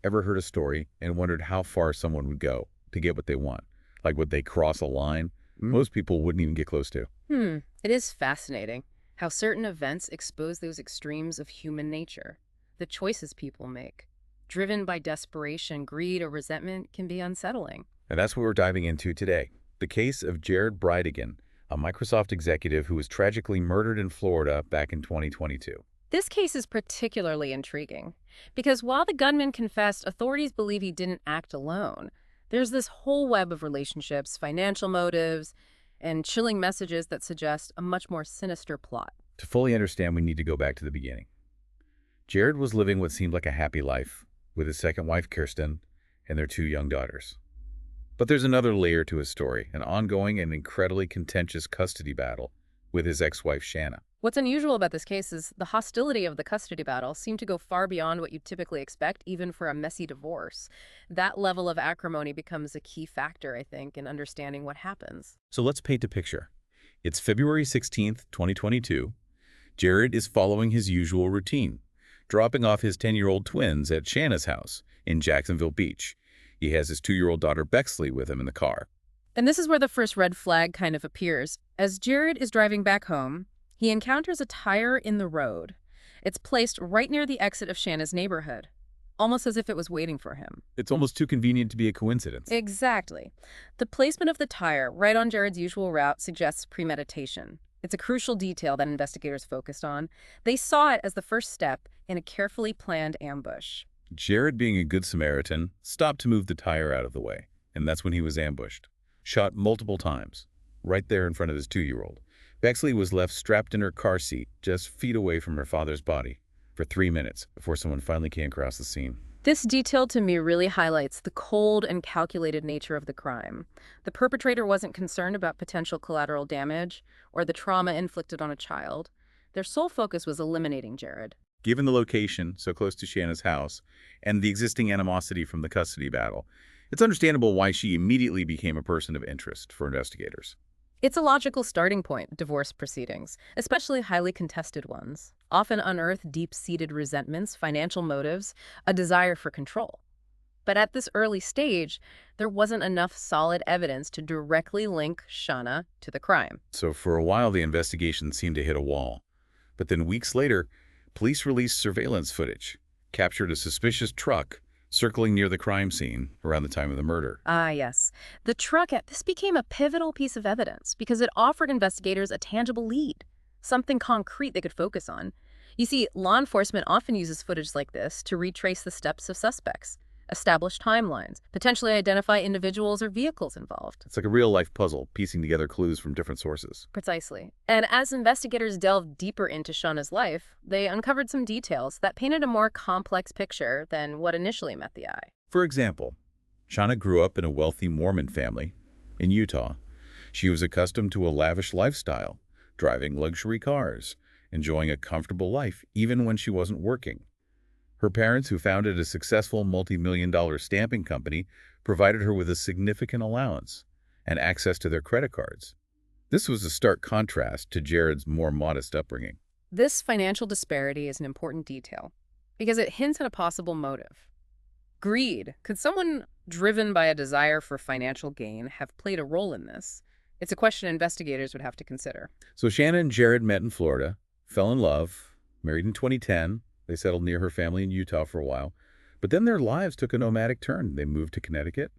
Ever heard a story and wondered how far someone would go to get what they want? Like, would they cross a line most people wouldn't even get close to? It is fascinating how certain events expose those extremes of human nature. The choices people make, driven by desperation, greed, or resentment, can be unsettling. And that's what we're diving into today. The case of Jared Bridegan, a Microsoft executive who was tragically murdered in Florida back in 2022. This case is particularly intriguing because while the gunman confessed, authorities believe he didn't act alone. There's this whole web of relationships, financial motives, and chilling messages that suggest a much more sinister plot. To fully understand, we need to go back to the beginning. Jared was living what seemed like a happy life with his second wife, Kirsten, and their two young daughters. But there's another layer to his story, an ongoing and incredibly contentious custody battle with his ex-wife, Shanna. What's unusual about this case is the hostility of the custody battle seemed to go far beyond what you'd typically expect, even for a messy divorce. That level of acrimony becomes a key factor, I think, in understanding what happens. So let's paint a picture. It's February 16th, 2022. Jared is following his usual routine, dropping off his 10-year-old twins at Shanna's house in Jacksonville Beach. He has his 2-year-old daughter Bexley with him in the car. And this is where the first red flag kind of appears. As Jared is driving back home, he encounters a tire in the road. It's placed right near the exit of Shanna's neighborhood, almost as if it was waiting for him. It's almost too convenient to be a coincidence. Exactly. The placement of the tire right on Jared's usual route suggests premeditation. It's a crucial detail that investigators focused on. They saw it as the first step in a carefully planned ambush. Jared, being a good Samaritan, stopped to move the tire out of the way, and that's when he was ambushed. Shot multiple times, right there in front of his 2-year-old. Bexley was left strapped in her car seat, just feet away from her father's body, for 3 minutes before someone finally came across the scene. This detail to me really highlights the cold and calculated nature of the crime. The perpetrator wasn't concerned about potential collateral damage or the trauma inflicted on a child. Their sole focus was eliminating Jared. Given the location, so close to Shanna's house, and the existing animosity from the custody battle, it's understandable why she immediately became a person of interest for investigators. It's a logical starting point, divorce proceedings, especially highly contested ones, often unearth deep-seated resentments, financial motives, a desire for control. But at this early stage, there wasn't enough solid evidence to directly link Shanna to the crime. So for a while, the investigation seemed to hit a wall. But then weeks later, police released surveillance footage, captured a suspicious truck circling near the crime scene around the time of the murder. Ah, yes. This became a pivotal piece of evidence because it offered investigators a tangible lead, something concrete they could focus on. You see, law enforcement often uses footage like this to retrace the steps of suspects, establish timelines, potentially identify individuals or vehicles involved. It's like a real-life puzzle, piecing together clues from different sources. Precisely. And as investigators delved deeper into Shauna's life, they uncovered some details that painted a more complex picture than what initially met the eye. For example, Shauna grew up in a wealthy Mormon family in Utah. She was accustomed to a lavish lifestyle, driving luxury cars, enjoying a comfortable life even when she wasn't working. Her parents, who founded a successful multi-million-dollar stamping company, provided her with a significant allowance and access to their credit cards. This was a stark contrast to Jared's more modest upbringing. This financial disparity is an important detail because it hints at a possible motive. Greed. Could someone driven by a desire for financial gain have played a role in this? It's a question investigators would have to consider. So Shanna and Jared met in Florida, fell in love, married in 2010. They settled near her family in Utah for a while. But then their lives took a nomadic turn. They moved to Connecticut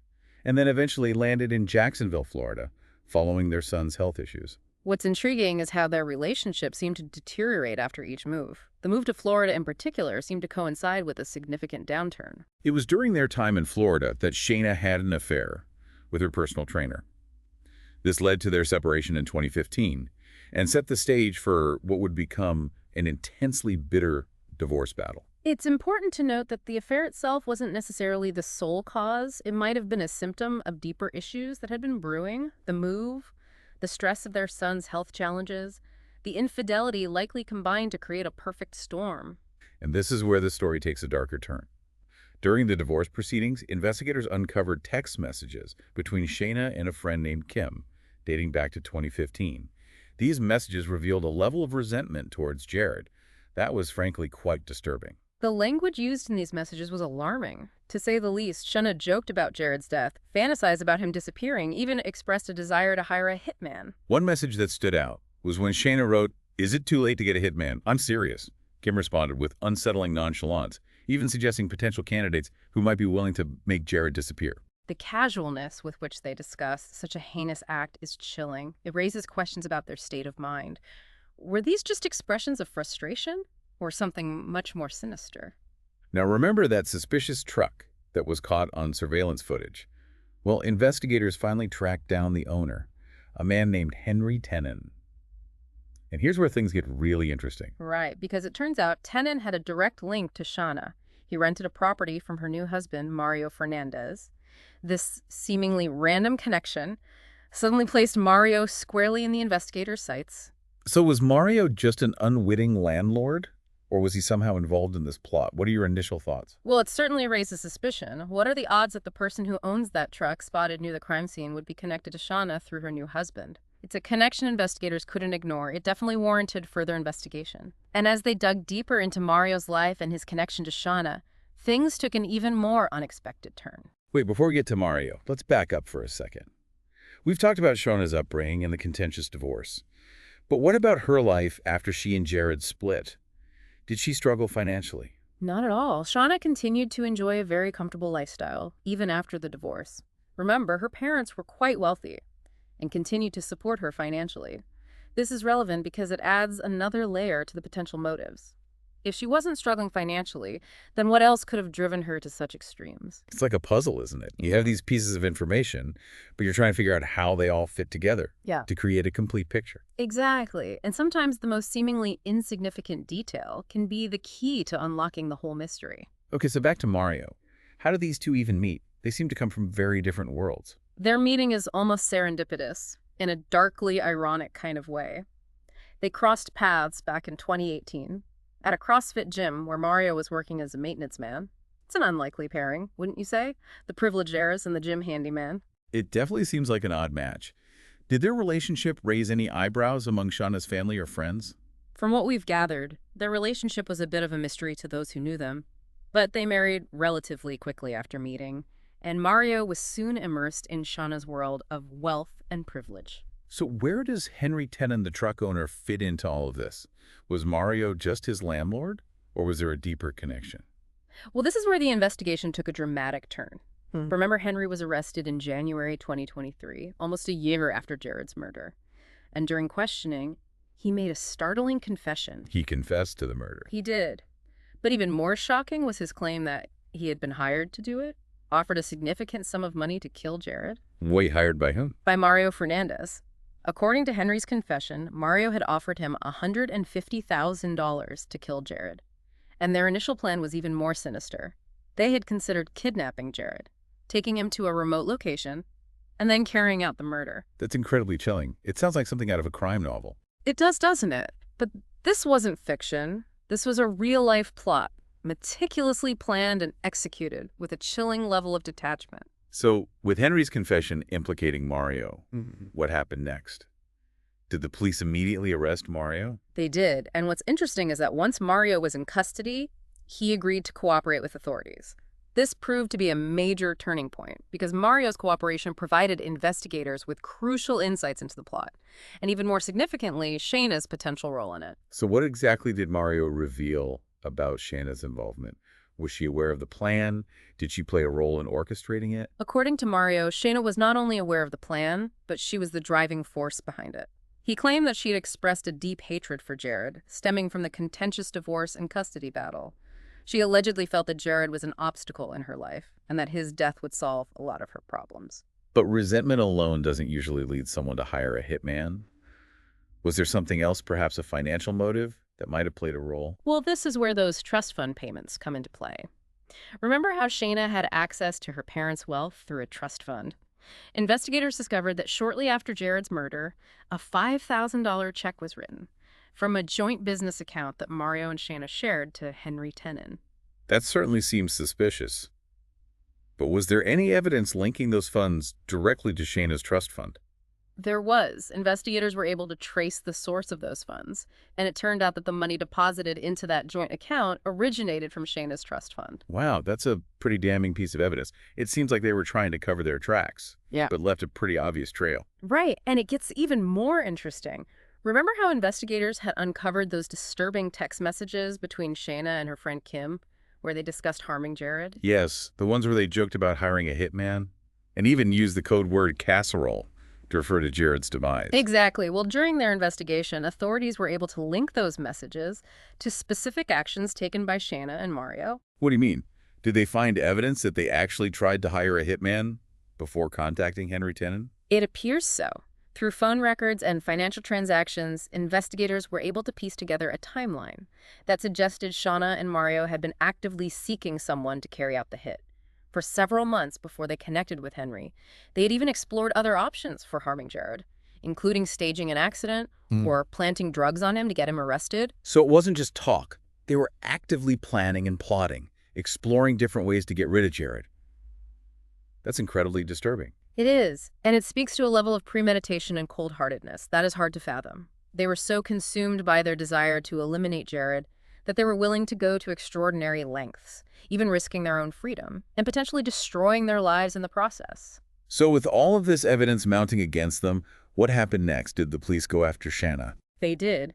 and then eventually landed in Jacksonville, Florida, following their son's health issues. What's intriguing is how their relationship seemed to deteriorate after each move. The move to Florida in particular seemed to coincide with a significant downturn. It was during their time in Florida that Shanna had an affair with her personal trainer. This led to their separation in 2015 and set the stage for what would become an intensely bitter divorce battle. It's important to note that the affair itself wasn't necessarily the sole cause. It might have been a symptom of deeper issues that had been brewing. The move, the stress of their son's health challenges, the infidelity likely combined to create a perfect storm. And this is where the story takes a darker turn. During the divorce proceedings, investigators uncovered text messages between Shanna and a friend named Kim, dating back to 2015. These messages revealed a level of resentment towards Jared that was frankly quite disturbing. The language used in these messages was alarming. To say the least, Shana joked about Jared's death, fantasized about him disappearing, even expressed a desire to hire a hitman. One message that stood out was when Shayna wrote, "Is it too late to get a hitman? I'm serious." Kim responded with unsettling nonchalance, even suggesting potential candidates who might be willing to make Jared disappear. The casualness with which they discuss such a heinous act is chilling. It raises questions about their state of mind. Were these just expressions of frustration or something much more sinister? Now remember that suspicious truck that was caught on surveillance footage? Well, investigators finally tracked down the owner, a man named Henry Tenen. And here's where things get really interesting. Right, because it turns out Tenon had a direct link to Shauna. He rented a property from her new husband, Mario Fernandez. This seemingly random connection suddenly placed Mario squarely in the investigators' sights. So was Mario just an unwitting landlord? Or was he somehow involved in this plot? What are your initial thoughts? Well, it certainly raises suspicion. What are the odds that the person who owns that truck spotted near the crime scene would be connected to Shauna through her new husband? It's a connection investigators couldn't ignore. It definitely warranted further investigation. And as they dug deeper into Mario's life and his connection to Shauna, things took an even more unexpected turn. Wait, before we get to Mario, let's back up for a second. We've talked about Shauna's upbringing and the contentious divorce. But what about her life after she and Jared split? Did she struggle financially? Not at all. Shauna continued to enjoy a very comfortable lifestyle, even after the divorce. Remember, her parents were quite wealthy and continued to support her financially. This is relevant because it adds another layer to the potential motives. If she wasn't struggling financially, then what else could have driven her to such extremes? It's like a puzzle, isn't it? You have these pieces of information, but you're trying to figure out how they all fit together to create a complete picture. Exactly. And sometimes the most seemingly insignificant detail can be the key to unlocking the whole mystery. Okay, so back to Mario. How do these two even meet? They seem to come from very different worlds. Their meeting is almost serendipitous, in a darkly ironic kind of way. They crossed paths back in 2018 at a CrossFit gym where Mario was working as a maintenance man. It's an unlikely pairing, wouldn't you say? The privileged heirs and the gym handyman. It definitely seems like an odd match. Did their relationship raise any eyebrows among Shauna's family or friends? From what we've gathered, their relationship was a bit of a mystery to those who knew them. But they married relatively quickly after meeting, and Mario was soon immersed in Shauna's world of wealth and privilege. So where does Henry Tenen, the truck owner, fit into all of this? Was Mario just his landlord, or was there a deeper connection? Well, this is where the investigation took a dramatic turn. Remember, Henry was arrested in January 2023, almost a year after Jared's murder. And during questioning, he made a startling confession. He confessed to the murder. He did. But even more shocking was his claim that he had been hired to do it, offered a significant sum of money to kill Jared. Wait, hired by whom? By Mario Fernandez. According to Henry's confession, Mario had offered him $150,000 to kill Jared. And their initial plan was even more sinister. They had considered kidnapping Jared, taking him to a remote location, and then carrying out the murder. That's incredibly chilling. It sounds like something out of a crime novel. It does, doesn't it? But this wasn't fiction. This was a real-life plot, meticulously planned and executed with a chilling level of detachment. So, with Henry's confession implicating Mario, what happened next? Did the police immediately arrest Mario? They did, and what's interesting is that once Mario was in custody, he agreed to cooperate with authorities. This proved to be a major turning point because Mario's cooperation provided investigators with crucial insights into the plot, and even more significantly, Shayna's potential role in it. So what exactly did Mario reveal about Shayna's involvement? Was she aware of the plan? Did she play a role in orchestrating it? According to Mario, Shayna was not only aware of the plan, but she was the driving force behind it. He claimed that she had expressed a deep hatred for Jared, stemming from the contentious divorce and custody battle. She allegedly felt that Jared was an obstacle in her life, and that his death would solve a lot of her problems. But resentment alone doesn't usually lead someone to hire a hitman. Was there something else, perhaps a financial motive, that might have played a role? Well, this is where those trust fund payments come into play. Remember how Shayna had access to her parents' wealth through a trust fund? Investigators discovered that shortly after Jared's murder, a $5,000 check was written from a joint business account that Mario and Shayna shared to Henry Tenen. That certainly seems suspicious. But was there any evidence linking those funds directly to Shayna's trust fund? There was. Investigators were able to trace the source of those funds, and it turned out that the money deposited into that joint account originated from Shayna's trust fund. Wow, that's a pretty damning piece of evidence. It seems like they were trying to cover their tracks, Yeah. but left a pretty obvious trail. Right, and it gets even more interesting. Remember how investigators had uncovered those disturbing text messages between Shayna and her friend Kim, where they discussed harming Jared? Yes, the ones where they joked about hiring a hitman, and even used the code word casserole to refer to Jared's demise. Exactly. Well, during their investigation, authorities were able to link those messages to specific actions taken by Shayna and Mario. What do you mean? Did they find evidence that they actually tried to hire a hitman before contacting Henry Tenen? It appears so. Through phone records and financial transactions, investigators were able to piece together a timeline that suggested Shauna and Mario had been actively seeking someone to carry out the hit. For several months before they connected with Henry, they had even explored other options for harming Jared, including staging an accident or planting drugs on him to get him arrested. So it wasn't just talk. They were actively planning and plotting, exploring different ways to get rid of Jared. That's incredibly disturbing. It is, and it speaks to a level of premeditation and cold-heartedness that is hard to fathom. They were so consumed by their desire to eliminate Jared that they were willing to go to extraordinary lengths, even risking their own freedom, and potentially destroying their lives in the process. So with all of this evidence mounting against them, what happened next? Did the police go after Shanna? They did.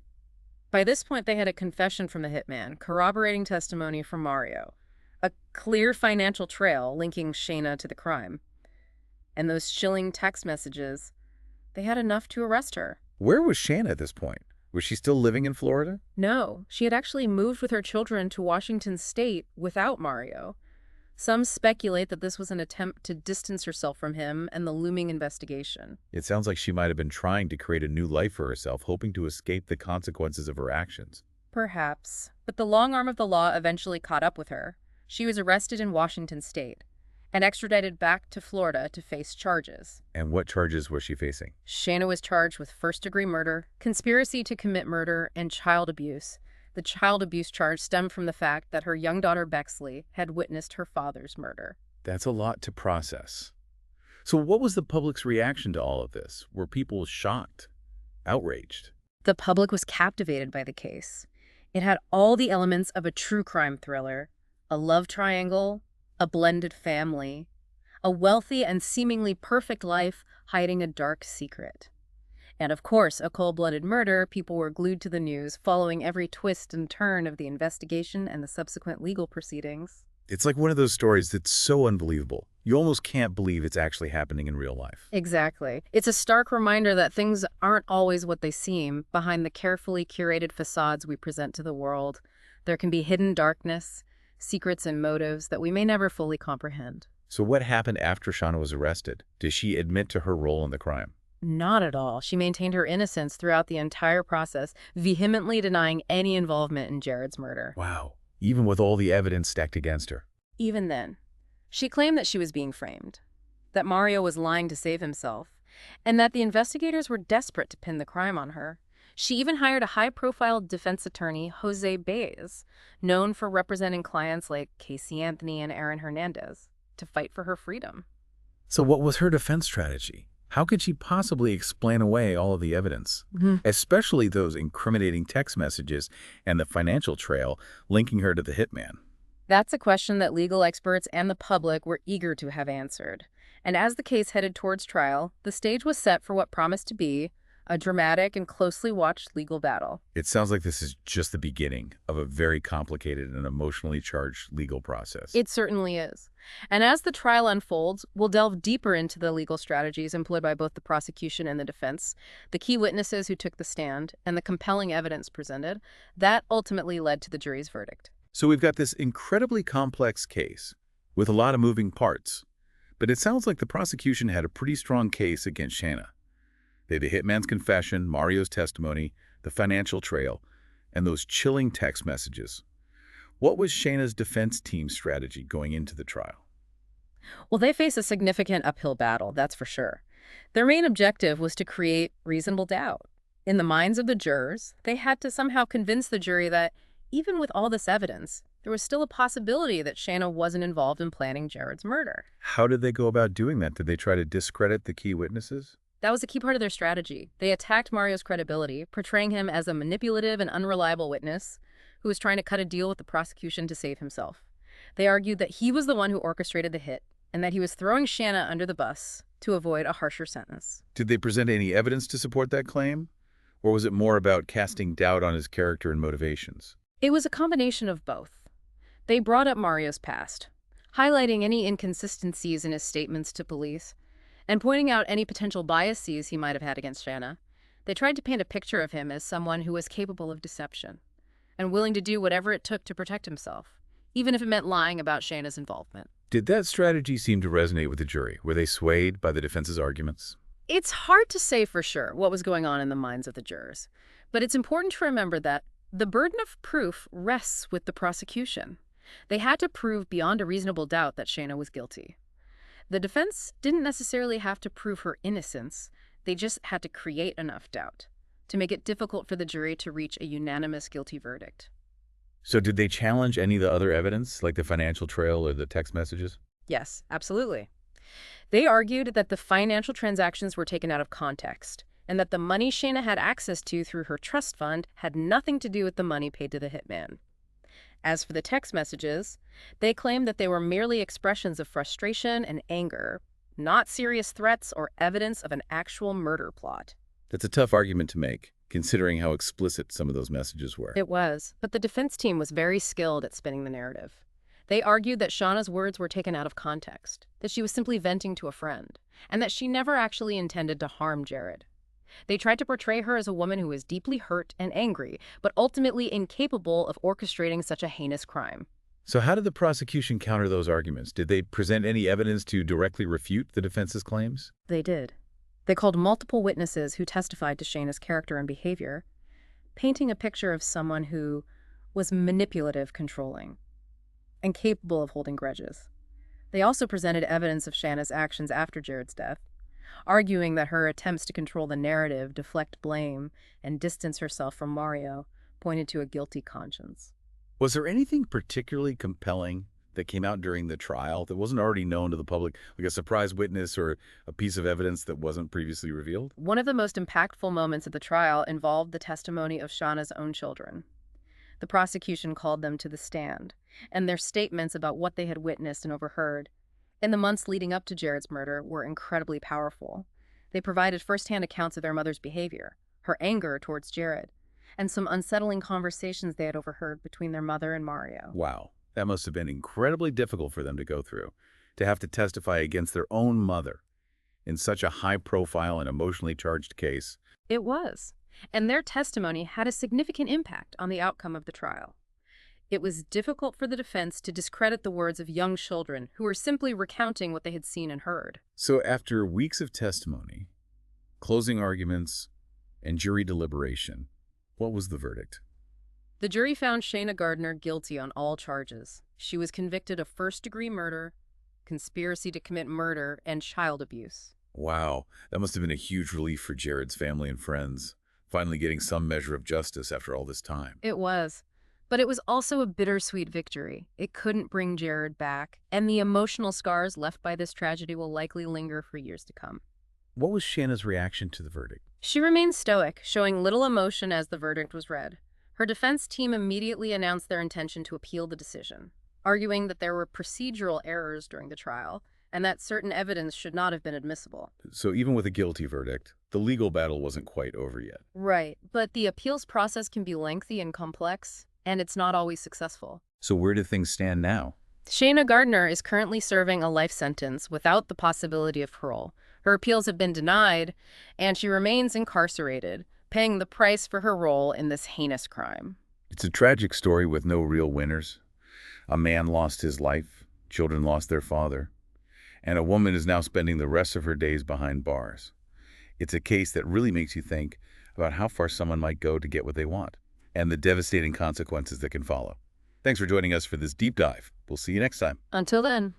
By this point, they had a confession from the hitman, corroborating testimony from Mario, a clear financial trail linking Shayna to the crime. And those chilling text messages, they had enough to arrest her. Where was Shanna at this point? Was she still living in Florida? No, she had actually moved with her children to Washington State without Mario. Some speculate that this was an attempt to distance herself from him and the looming investigation. It sounds like she might have been trying to create a new life for herself, hoping to escape the consequences of her actions. Perhaps. But the long arm of the law eventually caught up with her. She was arrested in Washington State and extradited back to Florida to face charges. And what charges was she facing? Shayna was charged with first-degree murder, conspiracy to commit murder, and child abuse. The child abuse charge stemmed from the fact that her young daughter Bexley had witnessed her father's murder. That's a lot to process. So what was the public's reaction to all of this? Were people shocked? Outraged? The public was captivated by the case. It had all the elements of a true crime thriller: a love triangle, a blended family, a wealthy and seemingly perfect life hiding a dark secret. And of course, a cold-blooded murder. People were glued to the news, following every twist and turn of the investigation and the subsequent legal proceedings. It's like one of those stories that's so unbelievable. You almost can't believe it's actually happening in real life. Exactly. It's a stark reminder that things aren't always what they seem. Behind the carefully curated facades we present to the world, there can be hidden darkness, secrets and motives that we may never fully comprehend. So what happened after Shauna was arrested? Did she admit to her role in the crime? Not at all. She maintained her innocence throughout the entire process, vehemently denying any involvement in Jared's murder. Wow. Even with all the evidence stacked against her. Even then, she claimed that she was being framed, that Mario was lying to save himself, and that the investigators were desperate to pin the crime on her. She even hired a high-profile defense attorney, Jose Baez, known for representing clients like Casey Anthony and Aaron Hernandez, to fight for her freedom. So what was her defense strategy? How could she possibly explain away all of the evidence, especially those incriminating text messages and the financial trail linking her to the hitman? That's a question that legal experts and the public were eager to have answered. And as the case headed towards trial, the stage was set for what promised to be a dramatic and closely watched legal battle. It sounds like this is just the beginning of a very complicated and emotionally charged legal process. It certainly is. And as the trial unfolds, we'll delve deeper into the legal strategies employed by both the prosecution and the defense, the key witnesses who took the stand, and the compelling evidence presented that ultimately led to the jury's verdict. So we've got this incredibly complex case with a lot of moving parts, but it sounds like the prosecution had a pretty strong case against Shanna. They had the hitman's confession, Mario's testimony, the financial trail, and those chilling text messages. What was Shayna's defense team's strategy going into the trial? Well, they face a significant uphill battle, that's for sure. Their main objective was to create reasonable doubt. In the minds of the jurors, they had to somehow convince the jury that, even with all this evidence, there was still a possibility that Shayna wasn't involved in planning Jared's murder. How did they go about doing that? Did they try to discredit the key witnesses? That was a key part of their strategy. They attacked Mario's credibility, portraying him as a manipulative and unreliable witness who was trying to cut a deal with the prosecution to save himself. They argued that he was the one who orchestrated the hit and that he was throwing Shanna under the bus to avoid a harsher sentence. Did they present any evidence to support that claim? Or was it more about casting doubt on his character and motivations? It was a combination of both. They brought up Mario's past, highlighting any inconsistencies in his statements to police, and pointing out any potential biases he might have had against Shanna. They tried to paint a picture of him as someone who was capable of deception and willing to do whatever it took to protect himself, even if it meant lying about Shanna's involvement. Did that strategy seem to resonate with the jury? Were they swayed by the defense's arguments? It's hard to say for sure what was going on in the minds of the jurors, but it's important to remember that the burden of proof rests with the prosecution. They had to prove beyond a reasonable doubt that Shanna was guilty. The defense didn't necessarily have to prove her innocence. They just had to create enough doubt to make it difficult for the jury to reach a unanimous guilty verdict. So did they challenge any of the other evidence, like the financial trail or the text messages? Yes, absolutely. They argued that the financial transactions were taken out of context and that the money Shanna had access to through her trust fund had nothing to do with the money paid to the hitman. As for the text messages, they claimed that they were merely expressions of frustration and anger, not serious threats or evidence of an actual murder plot. That's a tough argument to make, considering how explicit some of those messages were. It was, but the defense team was very skilled at spinning the narrative. They argued that Shauna's words were taken out of context, that she was simply venting to a friend, and that she never actually intended to harm Jared. They tried to portray her as a woman who was deeply hurt and angry, but ultimately incapable of orchestrating such a heinous crime. So how did the prosecution counter those arguments? Did they present any evidence to directly refute the defense's claims? They did. They called multiple witnesses who testified to Shayna's character and behavior, painting a picture of someone who was manipulative, controlling, and capable of holding grudges. They also presented evidence of Shanna's actions after Jared's death, arguing that her attempts to control the narrative, deflect blame, and distance herself from Mario pointed to a guilty conscience. Was there anything particularly compelling that came out during the trial that wasn't already known to the public, like a surprise witness or a piece of evidence that wasn't previously revealed? One of the most impactful moments of the trial involved the testimony of Shauna's own children. The prosecution called them to the stand, and their statements about what they had witnessed and overheard in the months leading up to Jared's murder were incredibly powerful. They provided firsthand accounts of their mother's behavior, her anger towards Jared, and some unsettling conversations they had overheard between their mother and Mario. Wow, that must have been incredibly difficult for them to go through, to have to testify against their own mother in such a high-profile and emotionally charged case. It was, and their testimony had a significant impact on the outcome of the trial. It was difficult for the defense to discredit the words of young children who were simply recounting what they had seen and heard. So after weeks of testimony, closing arguments, and jury deliberation, what was the verdict? The jury found Shayna Gardner guilty on all charges. She was convicted of first-degree murder, conspiracy to commit murder, and child abuse. Wow, that must have been a huge relief for Jared's family and friends, finally getting some measure of justice after all this time. It was. But it was also a bittersweet victory. It couldn't bring Jared back, and the emotional scars left by this tragedy will likely linger for years to come. What was Shanna's reaction to the verdict? She remained stoic, showing little emotion as the verdict was read. Her defense team immediately announced their intention to appeal the decision, arguing that there were procedural errors during the trial and that certain evidence should not have been admissible. So even with a guilty verdict, the legal battle wasn't quite over yet. Right, but the appeals process can be lengthy and complex, and it's not always successful. So where do things stand now? Shayna Gardner is currently serving a life sentence without the possibility of parole. Her appeals have been denied, and she remains incarcerated, paying the price for her role in this heinous crime. It's a tragic story with no real winners. A man lost his life, children lost their father, and a woman is now spending the rest of her days behind bars. It's a case that really makes you think about how far someone might go to get what they want, and the devastating consequences that can follow. Thanks for joining us for this deep dive. We'll see you next time. Until then.